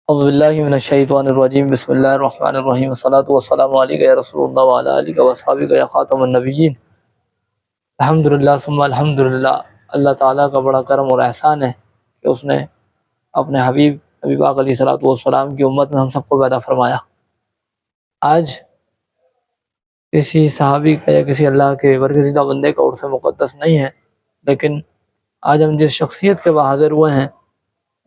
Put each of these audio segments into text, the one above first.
اعوذ باللہ من الشیطان الرجیم بسم اللہ الرحمن الرحیم والصلاۃ والسلام علیک یا رسول اللہ وعلی آلک واصحابک یا خاتم النبیین۔ الحمدللہ ثم الحمدللہ، اللہ تعالیٰ کا بڑا کرم اور احسان ہے کہ اس نے اپنے حبیب نبی پاک علیہ الصلوۃ والسلام کی امت میں ہم سب کو پیدا فرمایا۔ آج کسی صحابی کا یا کسی اللہ کے برگزیدہ بندے کا عرس مقدس نہیں ہے، لیکن آج ہم جس شخصیت کے حاضر ہوئے ہیں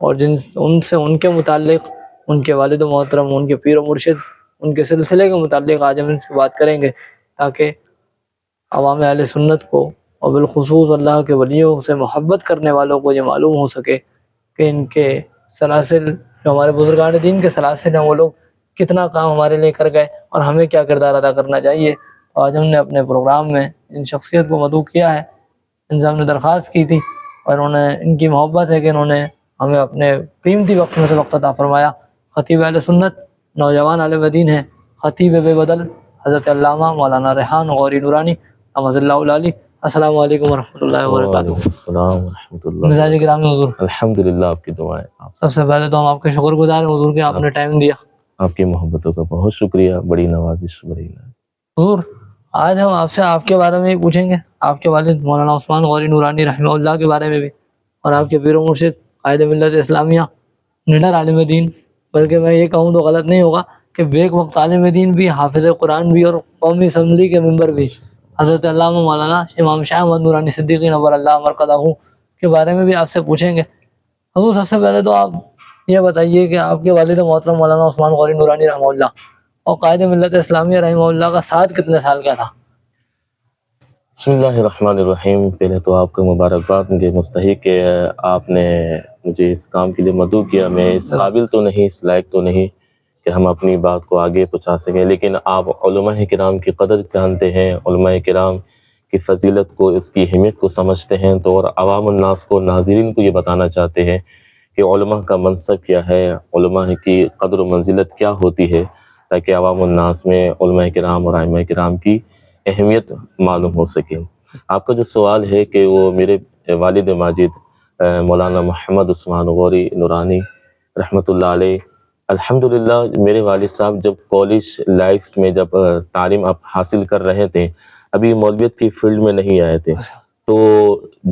اور ان کے متعلق، ان کے والد محترم، ان کے پیر و مرشد، ان کے سلسلے کے متعلق آج ہم ان سے بات کریں گے، تاکہ عوام اہل سنت کو اور بالخصوص اللہ کے ولیوں سے محبت کرنے والوں کو یہ معلوم ہو سکے کہ ان کے سلاسل، جو ہمارے بزرگان دین کے سلاسل ہیں، وہ لوگ کتنا کام ہمارے لیے کر گئے اور ہمیں کیا کردار ادا کرنا چاہیے۔ تو آج ہم نے اپنے پروگرام میں ان شخصیت کو مدعو کیا ہے، ان سے ہم نے درخواست کی تھی اور ان کی محبت ہے کہ انہوں نے ہمیں اپنے قیمتی وقت میں سے وقت عطا فرمایا۔ خطیب اہل سنت، نوجوان عالم دین ہیں، خطیب بے بدل حضرت علامہ مولانا ریحان غوری نورانی رحمۃ اللہ علیہ۔ السلام علیکم ورحمۃ اللہ وبرکاتہ۔ السلام ورحمۃ اللہ۔ مزاج گرامی حضور، الحمدللہ، آپ کی دعائیں۔ سب سے پہلے تو ہم آپ کے شکر گزار ہیں حضور کہ آپ نے ٹائم دیا۔ آپ کی محبتوں کا بہت شکریہ، بڑی نوازش بڑی حضور، آج ہم آپ سے آپ کے بارے میں ہی پوچھیں گے، آپ کے والد مولانا عثمان غوری نورانی رحمہ اللہ کے بارے میں بھی، اور آپ کے پیر و مرشد قائد ملت اسلامیہ، نڈر عالم دین، بلکہ میں یہ کہوں تو غلط نہیں ہوگا کہ بیک وقت عالم دین بھی، حافظ قرآن بھی، اور قومی اسمبلی کے ممبر بھی حضرت علامہ مولانا امام شاہ احمد نورانی صدیقی نور اللہ مرقدہ کے بارے میں بھی آپ سے پوچھیں گے۔ حضور، سب سے پہلے تو آپ یہ بتائیے کہ آپ کے والد محترم مولانا عثمان غوری نورانی رحمہ اللہ اور قائد ملت اسلامیہ رحمہ اللہ کا ساتھ کتنے سال کا تھا؟ بسم اللہ الرحمن الرحیم۔ پہلے تو آپ کو مبارکباد، مجھے مستحق کہ آپ نے مجھے اس کام کے لیے مدعو کیا۔ میں اس قابل تو نہیں، اس لائق تو نہیں کہ ہم اپنی بات کو آگے پہنچا سکیں، لیکن آپ علماء کرام کی قدر جانتے ہیں، علماء کرام کی فضیلت کو، اس کی اہمیت کو سمجھتے ہیں، تو اور عوام الناس کو، ناظرین کو یہ بتانا چاہتے ہیں کہ علماء کا منصب کیا ہے، علماء کی قدر و منزلت کیا ہوتی ہے، تاکہ عوام الناس میں علماء کرام اور ائمہ کرام کی اہمیت معلوم ہو سکے۔ آپ کا جو سوال ہے کہ وہ میرے والد ماجد مولانا محمد عثمان غوری نورانی رحمۃ اللہ علیہ، الحمدللہ میرے والد صاحب جب کالج لائف میں جب تعلیم آپ حاصل کر رہے تھے، ابھی مولویت کی فیلڈ میں نہیں آئے تھے، تو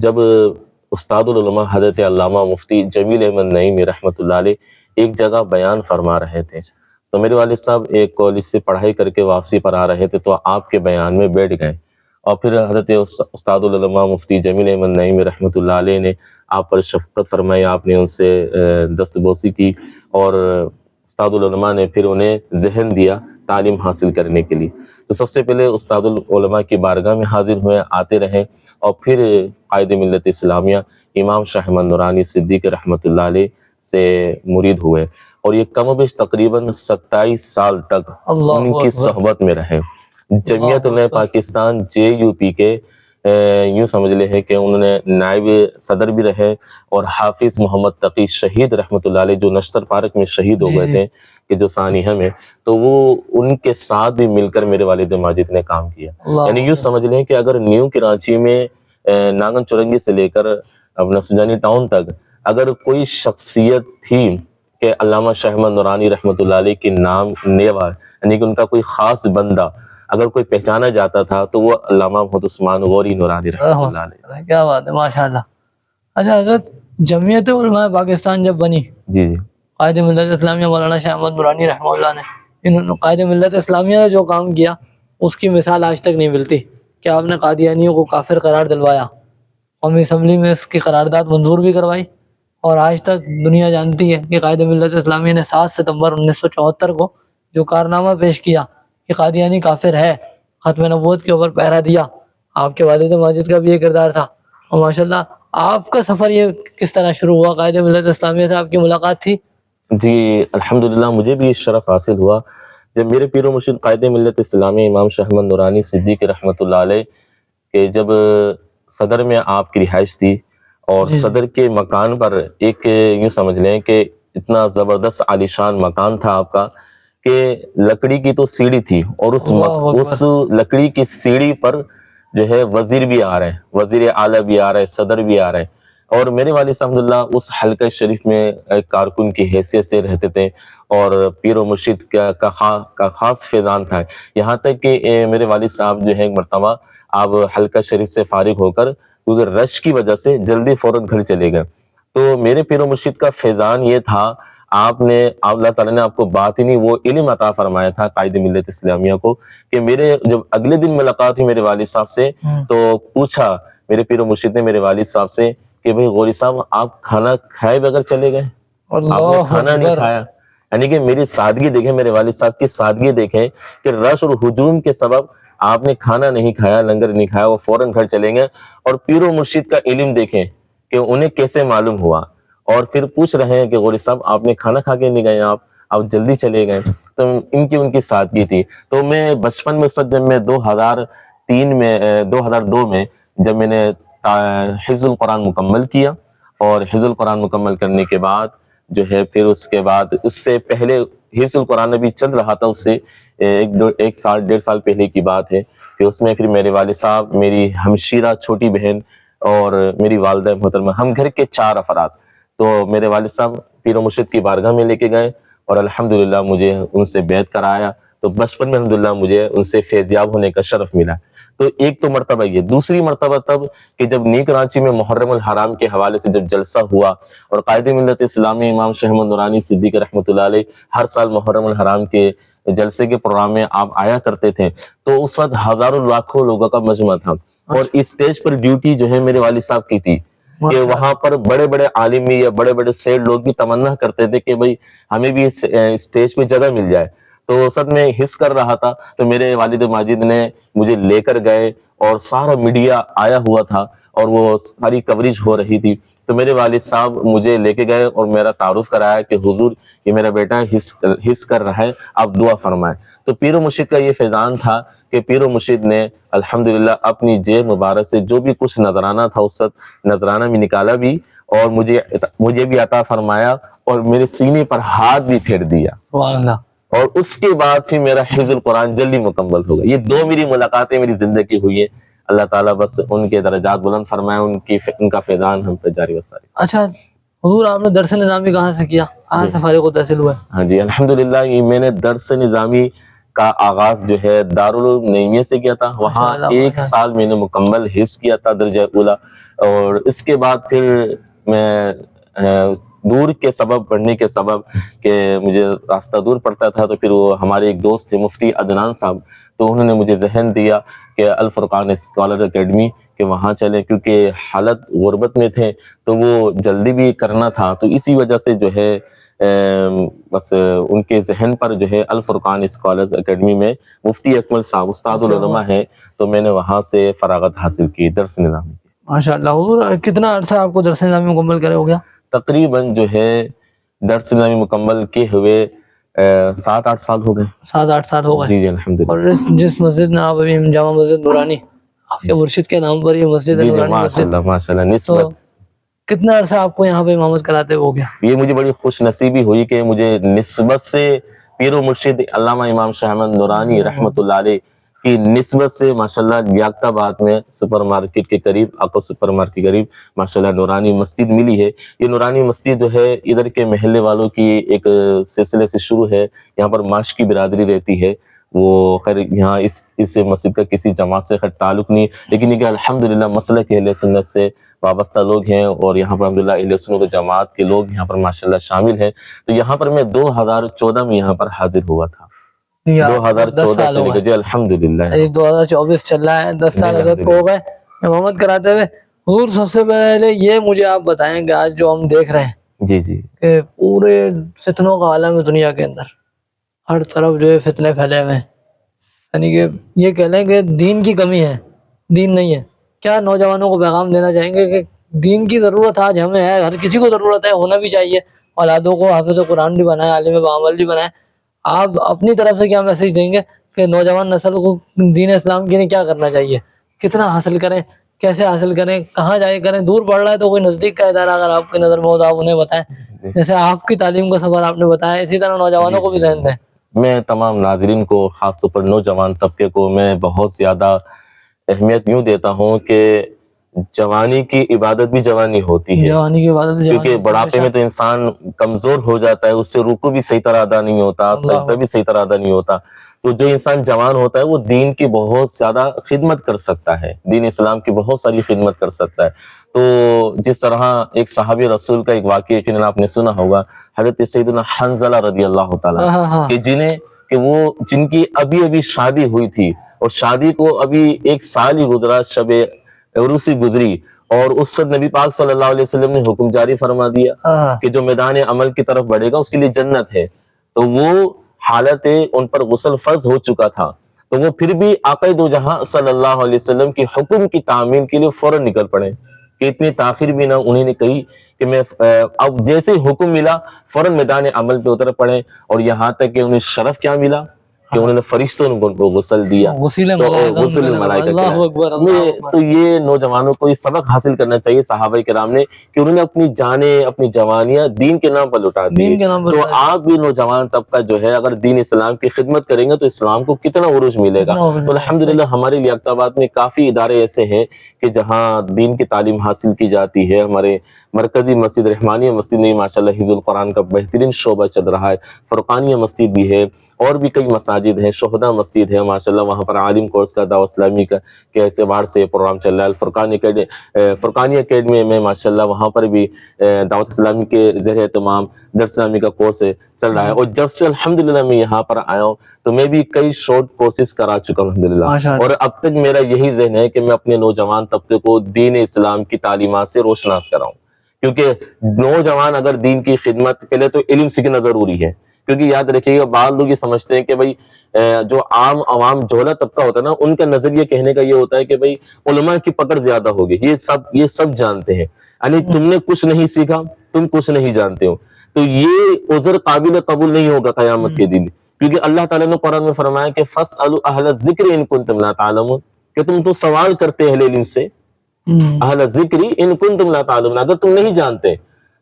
جب استاد العلماء حضرت علامہ مفتی جمیل احمد نعیمی رحمۃ اللہ علیہ ایک جگہ بیان فرما رہے تھے، تو میرے والد صاحب ایک کالج سے پڑھائی کر کے واپسی پر آ رہے تھے، تو آپ کے بیان میں بیٹھ گئے، اور پھر حضرت استاد العلماء مفتی جمیل احمد نعیمی رحمۃ اللہ علیہ نے آپ پر شفقت فرمائی، آپ نے ان سے دست بوسی کی، اور استاد العلماء نے پھر انہیں ذہن دیا تعلیم حاصل کرنے کے لیے۔ تو سب سے پہلے استاد العلماء کی بارگاہ میں حاضر ہوئے، آتے رہے، اور پھر قائد ملت اسلامیہ امام شاہ احمد نورانی صدیق رحمۃ اللہ علیہ سے مرید ہوئے، اور یہ کم و بیش تقریباً 27 سال تک ان کی صحبت میں رہے۔ جمعیت علماء پاکستان JUP کے یوں سمجھ لے ہے کہ انہوں نے نائب صدر بھی رہے، اور حافظ محمد تقی شہید رحمۃ اللہ علیہ جو نشتر پارک میں شہید ہو گئے تھے کہ جو سانحہ میں، تو وہ ان کے ساتھ بھی مل کر میرے والد ماجد نے کام کیا۔ یعنی یوں سمجھ لیں کہ اگر نیو کراچی میں ناگن چورنگی سے لے کر اپنا سجانی ٹاؤن تک اگر کوئی شخصیت تھی کہ علامہ شاہ احمد نورانی رحمۃ اللہ علیہ کے نام نیوا، یعنی کہ ان کا کوئی خاص بندہ اگر کوئی پہچانا جاتا تھا، تو وہ علامہ محمد عثمان غوری نورانی رحمۃ اللہ علیہ۔ کیا بات ہے، ماشاءاللہ۔ اچھا حضرت، جمعیت علماء پاکستان جب بنی، جی قائد ملت اسلامیہ مولانا شاہ احمد نورانی رحمہ اللہ نے، انہوں نے قائد ملت اسلامیہ نے جو کام کیا اس کی مثال آج تک نہیں ملتی، کہ آپ نے قادیانیوں کو کافر قرار دلوایا، قومی اسمبلی میں اس کی قرارداد منظور بھی کروائی، اور آج تک دنیا جانتی ہے کہ قائد ملت اسلامیہ نے 7 ستمبر 1974 کو جو کارنامہ پیش کیا کہ قادیانی کافر ہے، ختم نبوت کے اوپر پہرا دیا، آپ کے والد ماجد کا بھی یہ کردار تھا۔ اور ماشاءاللہ آپ کا سفر یہ کس طرح شروع ہوا؟ قائد ملت اسلامیہ سے آپ کی ملاقات تھی؟ جی الحمدللہ، مجھے بھی شرف حاصل ہوا جب میرے پیر و مرشد قائد ملت اسلامیہ امام شاہ احمد نورانی صدیق رحمۃ اللہ علیہ کہ جب صدر میں آپ کی رہائش تھی، اور صدر کے مکان پر ایک یوں سمجھ لیں کہ اتنا زبردست عالیشان مکان تھا آپ کا کہ لکڑی کی تو سیڑھی تھی، اور اس لکڑی کی سیڑھی پر جو ہے وزیر بھی آ رہے ہیں، وزیر اعلیٰ بھی آ رہے ہیں، صدر بھی آ رہے ہیں، اور میرے والد صاحب الحمدللہ اس حلقہ شریف میں ایک کارکن کی حیثیت سے رہتے تھے اور پیر و مرشد کا خاص فیضان تھا. یہاں تک کہ میرے والد صاحب جو ہے ایک مرتبہ آپ حلقہ شریف سے فارغ ہو کر کیونکہ رش کی وجہ سے جلدی فوراً گھر چلے گئے. تو میرے پیر و مرشد کا فیضان یہ تھا، اللہ تعالیٰ نے آپ کو باطنی وہ علم عطا فرمایا تھا قائد ملت اسلامیہ کو، کہ میرے جب اگلے دن ملاقات ہوئی میرے والد صاحب سے تو پوچھا میرے پیر و مرشد نے میرے والد صاحب سے کہ بھئی غوری صاحب آپ کھانا کھائے بغیر چلے گئے، آپ نے کھانا نہیں کھایا. یعنی کہ میری سادگی دیکھیں، میرے والد صاحب کی سادگی دیکھیں کہ رش اور ہجوم کے سبب آپ نے کھانا نہیں کھایا، لنگر نہیں کھایا، وہ فوراً گھر چلیں گے. اور پیر و مرشد کا علم دیکھیں کہ انہیں کیسے معلوم ہوا، اور پھر پوچھ رہے ہیں کہ غوری صاحب آپ نے کھانا کھا کے نہیں گئے، آپ جلدی چلے گئے. تو ان کی سادگی تھی. تو میں بچپن میں اس وقت جب میں 2002 میں جب میں نے حفظ القرآن مکمل کیا، اور حفظ القرآن مکمل کرنے کے بعد جو ہے پھر اس کے بعد اس سے پہلے حفظ القرآن ابھی چل رہا تھا، اس سے ایک سال 1.5 سال پہلے کی بات ہے کہ اس میں پھر میرے والد صاحب، میری ہمشیرہ چھوٹی بہن اور میری والدہ محترمہ، ہم گھر کے 4 افراد، تو میرے والد صاحب پیر و مرشد کی بارگاہ میں لے کے گئے اور الحمدللہ مجھے ان سے بیعت کرایا. تو بچپن میں الحمدللہ مجھے ان سے فیضیاب ہونے کا شرف ملا. تو ایک تو مرتبہ یہ. دوسری مرتبہ تب کہ جب نئی کراچی میں محرم الحرام کے حوالے سے جب جلسہ ہوا اور قائد ملت اسلامی امام شیخ احمد نورانی صدیق رحمۃ اللہ علیہ ہر سال محرم الحرام کے جلسے کے پروگرام میں آپ آیا کرتے تھے، تو اس وقت ہزاروں لاکھوں لوگوں کا مجمع تھا، اور اسٹیج پر ڈیوٹی جو ہے میرے والد صاحب کی تھی کہ وہاں پر بڑے بڑے عالمی یا بڑے بڑے سیٹ لوگ بھی تمنا کرتے تھے کہ بھئی ہمیں بھی اسٹیج پہ جگہ مل جائے. تو اس وقت میں حس کر رہا تھا، تو میرے والد ماجد نے مجھے لے کر گئے اور سارا میڈیا آیا ہوا تھا اور وہ ساری کوریج ہو رہی تھی. تو میرے والد صاحب مجھے لے کے گئے اور میرا تعارف کرایا کہ حضور یہ میرا بیٹا حس کر رہا ہے، آپ دعا فرمائیں. تو پیر و مرشد کا یہ فیضان تھا کہ پیر و مرشد نے الحمدللہ اپنی جیب مبارک سے جو بھی کچھ نذرانہ تھا اس وقت نذرانہ میں نکالا بھی، اور مجھے بھی عطا فرمایا اور میرے سینے پر ہاتھ بھی پھیر دیا. سبحان اللہ. اور اس کے بعد پھر میرا حفظ القرآن جلدی مکمل ہو گیا. یہ 2 میری ملاقاتیں میری زندگی ہوئی ہیں. اللہ تعالیٰ بس ان کے درجات بلند فرمائے، ان کا فیضان ہم پہ جاری وساری. اچھا حضور، آپ نے درس نظامی کہاں سے کیا؟ کہاں سے فارغ و تحصیل ہوئے؟ ہاں جی الحمدللہ، یہ میں نے درس نظامی کا آغاز جو ہے دارالعلوم نعیمیہ سے کیا تھا. وہاں 1 سال میں نے مکمل حفظ کیا تھا درجہ اولا، اور اس کے بعد پھر میں دور کے سبب، پڑھنے کے سبب کہ مجھے راستہ دور پڑتا تھا، تو پھر وہ ہمارے ایک دوست تھے مفتی عدنان صاحب، تو انہوں نے مجھے ذہن دیا کہ الفرقان اسکالر اکیڈمی کہ وہاں چلیں، کیونکہ حالت غربت میں تھے تو وہ جلدی بھی کرنا تھا. تو اسی وجہ سے جو ہے بس ان کے ذہن پر جو ہے الفرقان اسکالرز اکیڈمی میں مفتی اکمل صاحب استاد العلماء ہیں، تو میں نے وہاں سے فراغت حاصل کی درس نظامی. ماشاءاللہ. حضور کتنا عرصہ آپ کو درس نظامی مکمل کرے ہو گیا؟ تقریباً جو ہے درس نظامی مکمل کیے ہوئے 7-8 سال ہو گئے. 7-8 سال ہو گئے. جی جی الحمدللہ. اور جس مسجد میں آپ ابھی جامع مسجد نورانی، آپ کے مرشد کے نام پر یہ مسجد ہے نورانی مسجد، ماشاءاللہ نسبت کتنا عرصہ آپ کو یہاں پہ امامت کراتے ہو گیا؟ یہ مجھے بڑی خوش نصیبی ہوئی کہ مجھے نسبت سے پیر و مرشد علامہ امام شیخ احمد نورانی رحمۃ اللہ علیہ کی نسبت سے ماشاءاللہ لیاقت آباد میں سپر مارکیٹ کے قریب، آکو سپر مارکیٹ کے قریب ماشاءاللہ نورانی مسجد ملی ہے. یہ نورانی مسجد جو ہے ادھر کے محلے والوں کی ایک سلسلے سے شروع ہے. یہاں پر ماش کی برادری رہتی ہے، وہ خیر یہاں اس مسجد کا کسی جماعت سے خیر تعلق نہیں، لیکن یہ کہ الحمدللہ مسلک اہل سنت سے وابستہ لوگ ہیں، اور یہاں پر الحمدللہ اہل سنت جماعت کے لوگ یہاں پر ماشاءاللہ شامل ہیں. تو یہاں پر میں 2014 میں یہاں پر حاضر ہوا تھا. 2014 سے لے کے جی الحمدللہ 2024 چل رہا ہے، 10 سال حضرت کو ہو گئے امامت کراتے ہوئے. حضور سب سے پہلے یہ مجھے آپ بتائیں کہ آج جو ہم دیکھ رہے ہیں جی جی کہ پورے فتنوں کا عالم ہے دنیا کے اندر، ہر طرف جو ہے فتنے پھیلے ہوئے ہیں، یعنی کہ یہ کہہ لیں کہ دین کی کمی ہے، دین نہیں ہے. کیا نوجوانوں کو پیغام دینا چاہیں گے کہ دین کی ضرورت آج ہمیں ہے، ہر کسی کو ضرورت ہے، ہونا بھی چاہیے، اولادوں کو حافظ قرآن بھی بنائیں، عالم بعمل بھی بنائیں. آپ اپنی طرف سے کیا میسج دیں گے کہ نوجوان نسل کو دین اسلام کے لیے کیا کرنا چاہیے، کتنا حاصل کریں، کیسے حاصل کریں، کہاں جائے کریں؟ دور پڑ رہا ہے تو کوئی نزدیک کا ادارہ اگر آپ کی نظر میں ہو تو آپ انہیں بتائیں، جیسے آپ کی تعلیم کا سفر آپ نے بتایا، اسی طرح نوجوانوں کو بھی ذہن دیں. میں تمام ناظرین کو، خاص طور پر نوجوان طبقے کو میں بہت زیادہ اہمیت یوں دیتا ہوں کہ جوانی کی عبادت بھی جوانی ہوتی ہے، جوانی کی عبادت کیونکہ بڑھاپے میں تو انسان کمزور ہو جاتا ہے، اس سے رکوع بھی صحیح طرح ادا نہیں ہوتا، سجدہ بھی صحیح طرح ادا نہیں ہوتا. تو جو انسان جوان ہوتا ہے وہ دین کی بہت زیادہ خدمت کر سکتا ہے، دین اسلام کی بہت ساری خدمت کر سکتا ہے. تو جس طرح ایک صحابی رسول کا ایک واقعہ یقیناً آپ نے سنا ہوگا، حضرت سیدنا حنظلہ رضی اللہ تعالیٰ، کہ جن کی ابھی ابھی شادی ہوئی تھی اور شادی کو ابھی 1 سال ہی گزرا، شب عروسی گزری، اور اس وقت نبی پاک صلی اللہ علیہ وسلم نے حکم جاری فرما دیا کہ جو میدان عمل کی طرف بڑھے گا اس کے لیے جنت ہے. تو وہ حالت ان پر غسل فرض ہو چکا تھا، تو وہ پھر بھی آقا دو جہاں صلی اللہ علیہ وسلم کی حکم کی تعمیل کے لیے فوراً نکل پڑے، کہ اتنی تاخیر بھی نہ انہیں نے کہی کہ میں اب جیسے ہی حکم ملا فوراً میدان عمل پہ اتر پڑے. اور یہاں تک کہ انہیں شرف کیا ملا کہ انہوں نے فرشتوں کو غسل دیا، غسل ملائکہ کہلائے. تو یہ نوجوانوں کو یہ سبق حاصل کرنا چاہیے صحابہ کرام نے کہ انہوں نے اپنی جانیں، اپنی جوانیاں دین کے نام پر لٹا دی. تو آپ بھی نوجوان طبقہ جو ہے اگر دین اسلام کی خدمت کریں گے تو اسلام کو کتنا عروج ملے گا. تو الحمدللہ ہمارے لیاقت آباد میں کافی ادارے ایسے ہیں کہ جہاں دین کی تعلیم حاصل کی جاتی ہے. ہمارے مرکزی مسجد رحمانیہ مسجد میں ماشاءاللہ حفظ القرآن کا بہترین شعبہ چل رہا ہے، فرقانیہ مسجد بھی ہے، اور بھی کئی مساجد ہیں، شہداء مسجد ہے ماشاءاللہ، وہاں پر عالم کورس کا دعوت اسلامی کا کے اعتبار سے پروگرام چل رہا ہے. فرقانی اکیڈمی میں ماشاءاللہ وہاں پر بھی دعوت اسلامی کے زیر اہتمام درس اسلامی کا کورس چل رہا ہے. اور جب سے الحمدللہ میں یہاں پر آیا ہوں تو میں بھی کئی شارٹ کورسز کرا چکا ہوں الحمدللہ، اور اب تک میرا یہی ذہن ہے کہ میں اپنے نوجوان طبقے کو دین اسلام کی تعلیمات سے روشناس کراؤں. کیونکہ نوجوان اگر دین کی خدمت، پہلے تو علم سیکھنا ضروری ہے، کیونکہ یاد رکھیے گا بعض لوگ یہ سمجھتے ہیں کہ بھائی جو عام عوام جوہلا طبقہ ہوتا ہے نا، ان کا نظریہ کہنے کا یہ ہوتا ہے کہ بھائی علماء کی پکڑ زیادہ ہوگی، یہ سب جانتے ہیں، یعنی تم نے کچھ نہیں سیکھا، تم کچھ نہیں جانتے ہو. تو یہ عذر قابل قبول نہیں ہوگا قیامت کے دن، کیونکہ اللہ تعالیٰ نے قرآن میں فرمایا کہ فَاسْأَلُوا أَهْلَ الذِّكْرِ إِن كُنتُمْ لَا تَعْلَمُونَ، کہ تم تو سوال کرتے اہل علم سے، اہل ذکری ان کنتم لا تعلمون، اگر تم نہیں جانتے.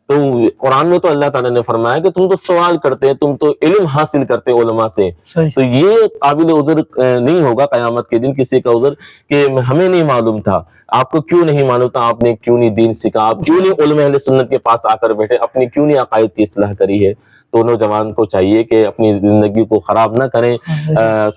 تو قرآن میں تو اللہ تعالیٰ نے فرمایا کہ تم تو سوال کرتے، تم تو علم حاصل کرتے علماء سے. تو یہ قابل عذر نہیں ہوگا قیامت کے دن کسی کا عذر کہ ہمیں نہیں معلوم تھا. آپ کو کیوں نہیں معلوم تھا؟ آپ نے کیوں نہیں دین سیکھا؟ آپ کیوں نہیں علماء اہل سنت کے پاس آ کر بیٹھے؟ اپنی کیوں نہیں عقائد کی اصلاح کری ہے؟ تو نوجوان کو چاہیے کہ اپنی زندگی کو خراب نہ کریں.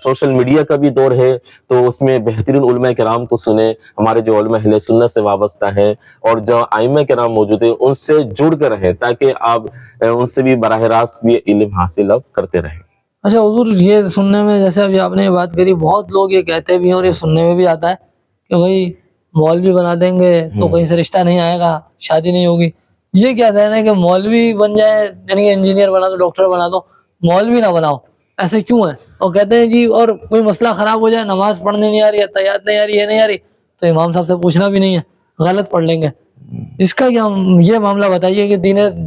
سوشل میڈیا کا بھی دور ہے تو اس میں بہترین علماء کرام کو سنیں، ہمارے جو علماء اہل سنت سے وابستہ ہیں اور جو ائمہ کرام موجود ہیں ان سے جڑ کر رہیں، تاکہ آپ ان سے بھی براہ راست بھی علم حاصل اب کرتے رہیں. اچھا حضور، یہ سننے میں جیسے ابھی آپ نے یہ بات کری، بہت لوگ یہ کہتے بھی ہیں اور یہ سننے میں بھی آتا ہے کہ بھائی مولوی بنا دیں گے تو کہیں سے رشتہ نہیں آئے گا، شادی نہیں ہوگی. یہ کیا ذہن ہے کہ مولوی بن جائے، یعنی انجینئر بنا دو، ڈاکٹر بنا دو، مولوی نہ بناؤ، ایسے کیوں ہے؟ اور کہتے ہیں جی اور کوئی مسئلہ خراب ہو جائے، نماز پڑھنے نہیں آ رہی ہے، تہیات نہیں آ رہی ہے، نہیں آ رہی تو امام صاحب سے پوچھنا بھی نہیں ہے، غلط پڑھ لیں گے. اس کا کیا یہ معاملہ بتائیے کہ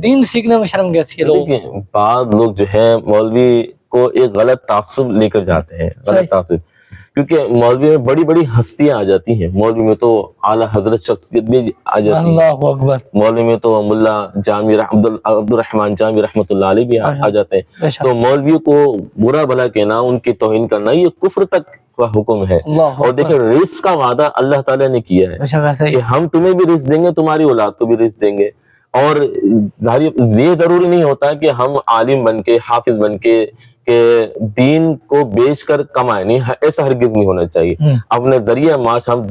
دین سیکھنے میں شرم کیسی ہے لوگوں کو؟ بعض لوگ جو ہے مولوی کو ایک غلط تعصب لے کر جاتے ہیں، غلط تعصب، کیونکہ مولوی میں بڑی بڑی ہستیاں آ جاتی ہیں. مولوی میں تو اعلیٰ حضرت شخصیت بھی آ جاتی ہے. اللہ اکبر. مولوی میں تو ملا جامی عبد الرحمن جامی رحمۃ اللہ علیہ بھی آ جاتے ہیں. تو مولویوں کو برا بھلا کہنا، ان کی توہین کرنا، یہ کفر تک کا حکم ہے. اور دیکھیں رزق کا وعدہ اللہ تعالیٰ نے کیا ہے کہ ہم تمہیں بھی رزق دیں گے، تمہاری اولاد کو بھی رزق دیں گے. اور یہ ضروری نہیں ہوتا کہ ہم عالم بن کے، حافظ بن کے کہ دین کو بیچ کر کمائیں، نہیں، ایسا ہرگز نہیں ہونا چاہیے. اپنے ذریعہ معاش ہم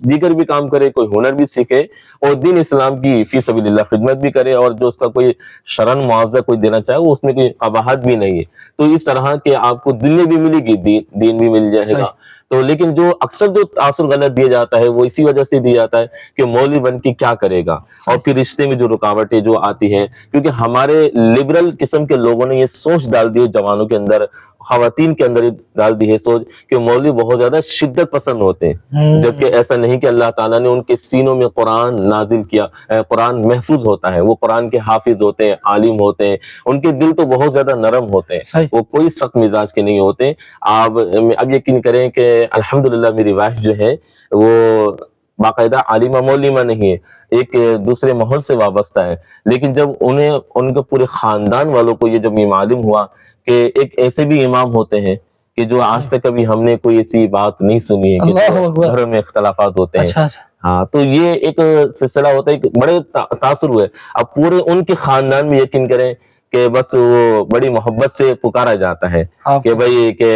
دیگر بھی کام کرے، کوئی ہنر بھی سیکھے اور دین اسلام کی فی سبیل اللہ خدمت بھی کرے، اور جو اس کا کوئی شرعاً معاوضہ کوئی دینا چاہے وہ اس میں کوئی قباحت بھی نہیں ہے. تو اس طرح کہ آپ کو دنیا بھی ملے گی، دین بھی مل جائے گا. تو لیکن جو اکثر جو تاثر غلط دیا جاتا ہے وہ اسی وجہ سے دیا جاتا ہے کہ مولوی بن کے کیا کرے گا، اور پھر رشتے میں جو رکاوٹیں جو آتی ہیں، کیونکہ ہمارے لبرل قسم کے لوگوں نے یہ سوچ ڈال دی ہے جوانوں کے اندر، خواتین کے اندر ڈال دی ہے سوچ کہ مولوی بہت زیادہ شدت پسند ہوتے ہیں، جبکہ ایسا نہیں کہ اللہ تعالیٰ نے ان کے سینوں میں قرآن نازل کیا. قرآن محفوظ ہوتا ہے، وہ قرآن کے حافظ ہوتے ہیں، عالم ہوتے ہیں، ان کے دل تو بہت زیادہ نرم ہوتے ہیں، وہ کوئی سخت مزاج کے نہیں ہوتے. آپ اب یقین کریں کہ الحمدللہ میری وائف جو ہے وہ باقاعدہ عالمہ مولمہ نہیں ہے، ایک دوسرے ماحول سے وابستہ ہے، لیکن جب ان کے پورے خاندان والوں کو یہ جب یہ معلوم ہوا کہ ایک ایسے بھی امام ہوتے ہیں کہ جو آج تک کبھی ہم نے کوئی ایسی بات نہیں سنی ہے کہ گھروں میں اختلافات ہوتے ہیں، ہاں تو یہ ایک سلسلہ ہوتا ہے، ایک بڑے تاثر ہوئے. اب پورے ان کے خاندان میں یقین کریں کہ بس وہ بڑی محبت سے پکارا جاتا ہے آپ کہ بھائی کہ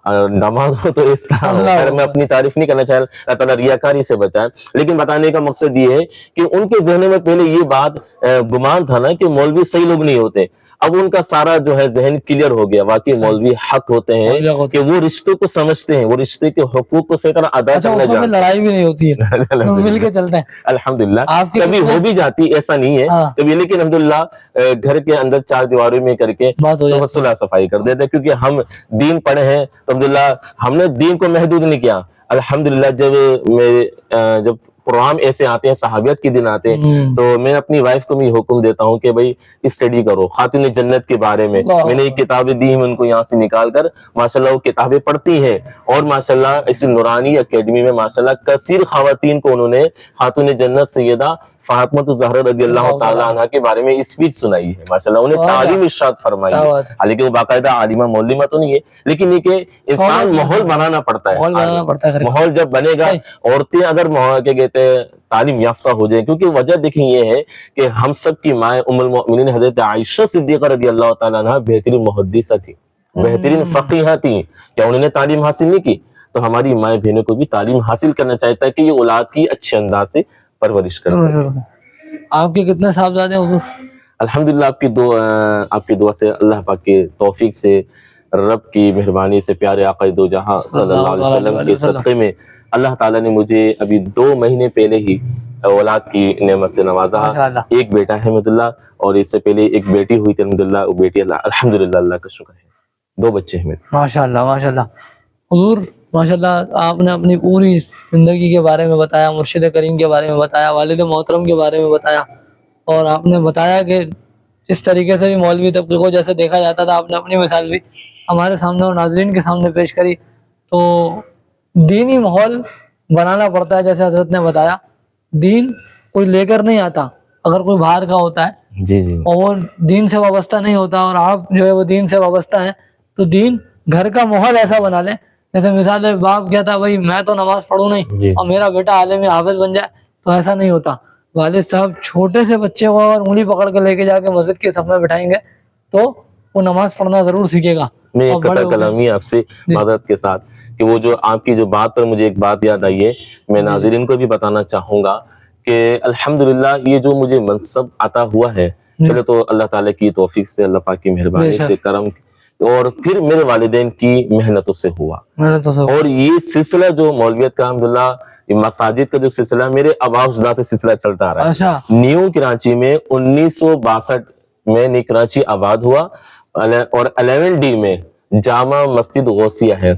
نماز ہو تو اس طرح ہو. اللہ خیر میں اپنی تعریف نہیں کرنا چاہ رہا، اللہ تعالیٰ ریاکاری سے بچائے، لیکن بتانے کا مقصد یہ ہے کہ ان کے ذہن میں پہلے یہ بات گمان تھا نا کہ مولوی صحیح لوگ نہیں ہوتے. اب ان کا سارا جو ہے ذہن کلیئر ہو گیا، واقعی مولوی حق ہوتے ہیں کہ وہ رشتوں کو سمجھتے ہیں، وہ رشتے کے حقوق کو صحیح طرح ادا اچھا کرنا اس میں جانتے ہیں. لڑائی بھی نہیں ہوتی ہے، مل کے چلتے ہیں. الحمدللہ آپ کے کبھی ہو بھی جاتی، ایسا نہیں ہے ہاں کبھی، لیکن الحمدللہ گھر کے اندر چار دیواروں میں کر کے بات ہو جاتی صلح صفائی کر دیتے ہیں، کیونکہ ہم دین پڑھے ہیں تو الحمدللہ ہم نے دین کو محدود نہیں کیا. الحمدللہ جب پروگرام ایسے آتے ہیں، صحابیت کے دن آتے ہیں، تو میں اپنی وائف کو بھی حکم دیتا ہوں کہ بھائی اسٹڈی کرو خاتون جنت کے بارے میں. میں نے ایک کتابیں دی ہیں ان کو یہاں سے نکال کر، ماشاءاللہ وہ کتابیں پڑھتی ہیں، اور ماشاءاللہ اس نورانی اکیڈمی میں ماشاءاللہ کثیر خواتین کو انہوں نے خاتون جنت سیدہ فاطمہ الزہرا رضی اللہ تعالی عنہ کے بارے میں اسپیچ سنائی ہے. ماشاءاللہ انہیں تعلیم ارشاد فرمائی ہے، حالانکہ وہ باقاعدہ عالمہ مولمہ تو نہیں ہے، لیکن یہ کہ انسان ماحول بنانا پڑتا ہے. ماحول جب بنے گا، عورتیں اگر کیا کہتے ہیں تعلیم یافتہ ہو جائیں، کیونکہ وجہ دیکھیں یہ ہے کہ ہم سب کی مائیں ام المؤمنین حضرت عائشہ صدیقہ رضی اللہ تعالیٰ عنہ بہترین محدثہ تھی، بہترین فقیہہ تھی. کیا انہوں نے تعلیم حاصل نہیں کی؟ تو ہماری مائیں بہنوں کو بھی تعلیم حاصل کرنا چاہتا ہے کہ یہ اولاد کی اچھے انداز سے پرورش کر سکے. آپ کے کتنے صاحبزادے ہیں حضور؟ الحمدللہ آپ کی دعا سے، اللہ پاک کے توفیق سے، رب کی مہربانی سے، پیارے آقا دو جہاں صلی اللہ علیہ وسلم کے صدقے میں اللہ تعالیٰ نے مجھے ابھی 2 مہینے پہلے ہی اولاد کی نعمت سے نوازا. ایک بیٹا ہے الحمدللہ، اور اس سے پہلے ایک بیٹی ہوئی تھی الحمدللہ. وہ بیٹی الحمدللہ اللہ کا شکر ہے، 2 بچے ہیں میرے. ماشاءاللہ ماشاءاللہ. حضور ماشاءاللہ آپ نے اپنی پوری زندگی کے بارے میں بتایا، مرشد کریم کے بارے میں بتایا، والد محترم کے بارے میں بتایا، اور آپ نے بتایا کہ جس طریقے سے بھی مولوی طبقے کو جیسے دیکھا جاتا تھا، آپ نے اپنی مثال بھی ہمارے سامنے اور ناظرین کے سامنے پیش کری. تو دینی ماحول بنانا پڑتا ہے، جیسے حضرت نے بتایا. دین کوئی لے کر نہیں آتا، اگر کوئی باہر کا ہوتا ہے جی جی اور وہ دین سے وابستہ نہیں ہوتا، اور آپ جو ہے وہ دین سے وابستہ ہیں، تو دین گھر کا ماحول ایسا بنا لیں. جیسے مثال ہے، باپ کہتا بھائی میں تو نماز پڑھوں نہیں اور میرا بیٹا عالم حافظ بن جائے، تو ایسا نہیں ہوتا. والد صاحب چھوٹے سے بچے کو اگر انگلی پکڑ کے لے کے جا کے مسجد کے صف میں بٹھائیں گے تو وہ نماز پڑھنا ضرور سیکھے گا. میں ایک قطع کلامی آپ سے معذرت کے ساتھ کہ وہ جو آپ کی جو بات پر مجھے ایک بات یاد آئی ہے، میں ناظرین کو بھی بتانا چاہوں گا کہ الحمدللہ یہ جو مجھے منصب عطا ہوا ہے، چلے تو اللہ تعالیٰ کی توفیق سے، اللہ پاک کی مہربانی سے، کرم، اور پھر میرے والدین کی محنتوں سے ہوا. اور یہ سلسلہ جو مولویت کا الحمدللہ مساجد کا جو سلسلہ میرے آباء اجداد سے سلسلہ چلتا آ رہا ہے. نیو کراچی میں 1962 میں نیو کراچی آباد ہوا، اور 11D میں جامع مسجد غوثیہ ہے.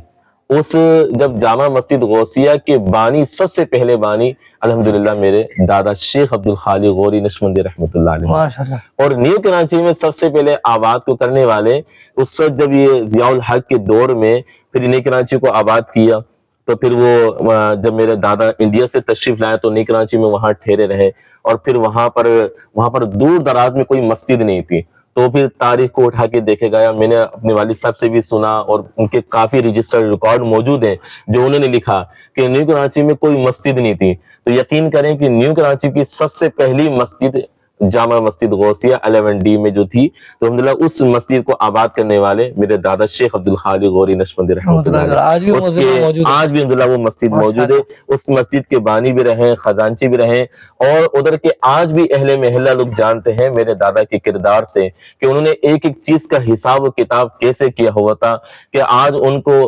اس جب جامع مسجد غوثیہ کے بانی، سب سے پہلے بانی الحمدللہ میرے دادا شیخ عبدالخالق غوری نشمندی رحمۃ اللہ علیہ. اور نیو کراچی میں سب سے پہلے آباد کو کرنے والے اس وقت جب یہ ضیاء الحق کے دور میں پھر نیو کراچی کو آباد کیا، تو پھر وہ جب میرے دادا انڈیا سے تشریف لائے تو نیو کراچی میں وہاں ٹھہرے رہے، اور پھر وہاں پر دور دراز میں کوئی مسجد نہیں تھی. تو پھر تاریخ کو اٹھا کے دیکھے گیا، میں نے اپنے والد صاحب سے بھی سنا، اور ان کے کافی رجسٹر ریکارڈ موجود ہیں جو انہوں نے لکھا کہ نیو کراچی میں کوئی مسجد نہیں تھی. تو یقین کریں کہ نیو کراچی کی سب سے پہلی مسجد جامع مسجد غوثیہ 11D میں جو تھی، تو الحمدللہ اس مسجد کو آباد کرنے والے میرے دادا شیخ عبدالخالق غوری نشمندی رحمۃ اللہ علیہ. آج بھی الحمدللہ وہ مسجد موجود ہے. اس مسجد کے بانی بھی رہے، خزانچی بھی رہے، اور ادھر کے آج بھی اہل محلہ لوگ جانتے ہیں میرے دادا کے کردار سے کہ انہوں نے ایک ایک چیز کا حساب و کتاب کیسے کیا ہوا تھا، کہ آج ان کو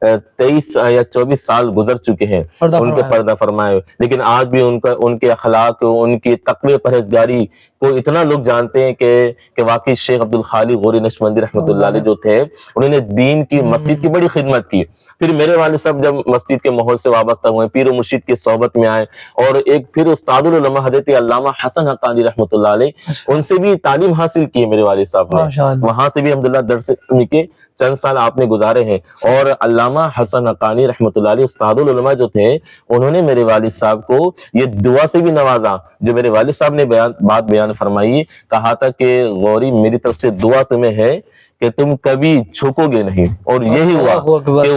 23 یا 24 سال گزر چکے ہیں ان کے پردہ فرمائے، لیکن آج بھی ان کے اخلاق، ان کی تقوی پرہیزگاری کو اتنا لوگ جانتے ہیں کہ واقعی شیخ عبدالخالق غوری نشمندی رحمۃ اللہ علیہ جو تھے، انہوں نے دین کی، مسجد کی بڑی خدمت کی. پھر میرے والد صاحب جب مسجد کے ماحول سے وابستہ ہوئے، پیر و مرشد کی صحبت میں آئے، اور ایک پھر استاد العلماء حضرت علامہ حسن حقانی رحمۃ اللہ علیہ، ان سے بھی تعلیم حاصل کی میرے والد صاحب نے. وہاں سے بھی الحمدللہ درس علمی کے چند سال آپ نے گزارے ہیں. اور علامہ حسن حقانی رحمۃ اللہ علیہ استاد العلماء جو تھے، انہوں نے میرے والد صاحب کو یہ دعا سے بھی نوازا جو میرے والد صاحب نے بات بیان فرمائی، کہا تھا کہ غوری میری طرف سے دعا تمہیں ہے کہ تم کبھی جھکوگے نہیں، اور یہی ہوا اللہ اکبر۔ کہ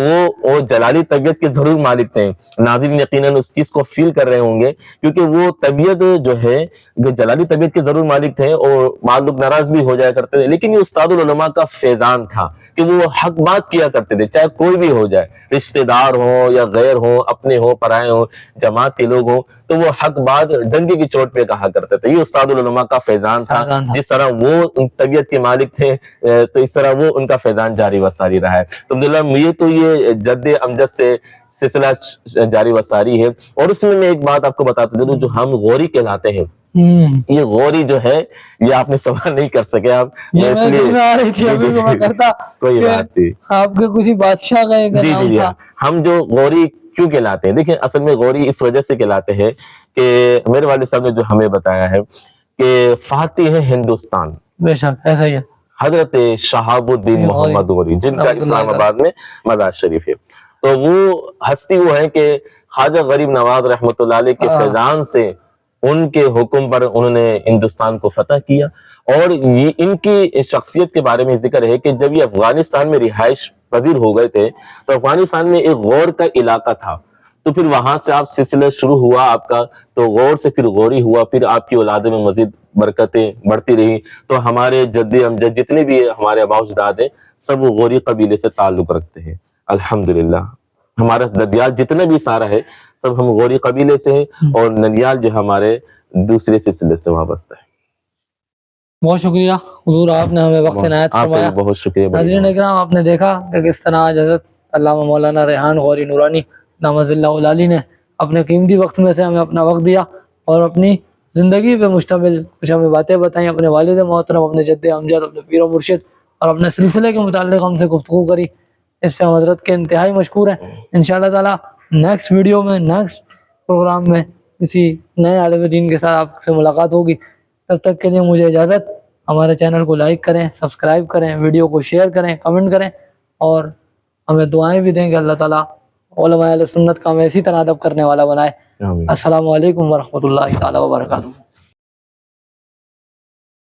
وہ جلالی طبیعت کے ضرور مالک تھے۔ ناظرین یقیناً اس چیز کو فیل کر رہے ہوں گے، کیونکہ وہ طبیعت جو ہے جلالی طبیعت کے ضرور مالک تھے، اور بعض لوگ ناراض بھی ہو جایا کرتے تھے، لیکن یہ استاد العلماء کا فیضان تھا کہ وہ حق بات کیا کرتے تھے، چاہے کوئی بھی ہو جائے، رشتہ دار ہوں یا غیر ہوں، اپنے ہوں پرائے ہوں، جماعت کے لوگ ہوں، تو وہ حق بات ڈنڈے کی چوٹ پہ کہا کرتے تھے۔ یہ استاد العلماء کا فیضان تھا۔ جس طرح وہ طبیعت کے مالک تھے تو اس طرح وہ ان کا فیضان جاری و ساری رہا ہے۔ تو الحمدللہ یہ تو یہ جد امجد سے سلسلہ جاری و ساری ہے۔ اور اس میں ایک بات آپ کو بتاتا چلوں، جو ہم غوری کہلاتے ہیں، یہ غوری جو ہے یہ آپ نے سوال نہیں کر سکے آپ، یہ میں کرتا کوئی بات نہیں، آپ کے کسی بادشاہ کا ایک نام تھا۔ ہم جو غوری کیوں کہلاتے ہیں، دیکھیں اصل میں غوری اس وجہ سے کہلاتے ہیں کہ میرے والد صاحب نے جو ہمیں بتایا ہے کہ فاتح ہندوستان بے شک ایسا ہی ہے حضرت شہاب الدین محمد غوری، جن کا اسلام آباد میں مزار شریف ہے۔ تو وہ ہستی وہ ہے کہ خواجہ غریب نواز رحمۃ اللہ علیہ کے فیضان سے ان کے حکم پر انہوں نے ہندوستان کو فتح کیا۔ اور یہ ان کی شخصیت کے بارے میں ذکر ہے کہ جب یہ افغانستان میں رہائش پذیر ہو گئے تھے تو افغانستان میں ایک غور کا علاقہ تھا، تو پھر وہاں سے آپ سلسلہ شروع ہوا آپ کا، تو غور سے پھر غوری ہوا، پھر آپ کی اولادوں میں مزید برکتیں بڑھتی رہی۔ تو ہمارے جد امجد جتنے بھی ہمارے آباء و اجداد ہیں سب وہ غوری قبیلے سے تعلق رکھتے ہیں الحمدللہ۔ ہمارا ددیال جتنا بھی سارا ہے سب ہم غوری قبیلے سے ہیں، اور ننیال جو ہمارے دوسرے سلسلے سے وابستہ ہے۔ بہت شکریہ حضور، آپ نے ہمیں وقت عنایت فرمایا۔ بہت شکریہ۔ ناظرین اکرام، آپ نے دیکھا کہ کس طرح آج حضرت علامہ مولانا ریحان غوری نورانی دامت اللہ العالی نے اپنے قیمتی وقت میں سے ہمیں اپنا وقت دیا اور اپنی زندگی پہ مشتمل کچھ ہمیں باتیں بتائیں، اپنے والد محترم، اپنے جد امجد، اپنے پیر و مرشد اور اپنے سلسلے کے متعلق ہم سے گفتگو کری۔ اس پہ ہم حضرت کے انتہائی مشکور ہیں۔ انشاءاللہ تعالی نیکسٹ ویڈیو میں، نیکسٹ پروگرام میں کسی نئے عالم دین کے ساتھ آپ سے ملاقات ہوگی۔ تب تک کے لیے مجھے اجازت۔ ہمارے چینل کو لائک کریں، سبسکرائب کریں، ویڈیو کو شیئر کریں، کمنٹ کریں، اور ہمیں دعائیں بھی دیں کہ اللہ تعالیٰ علماء اہل سنت کا ہمیں اسی طرح ادب کرنے والا بنائے۔ السلام علیکم ورحمۃ اللہ تعالیٰ وبرکاتہ۔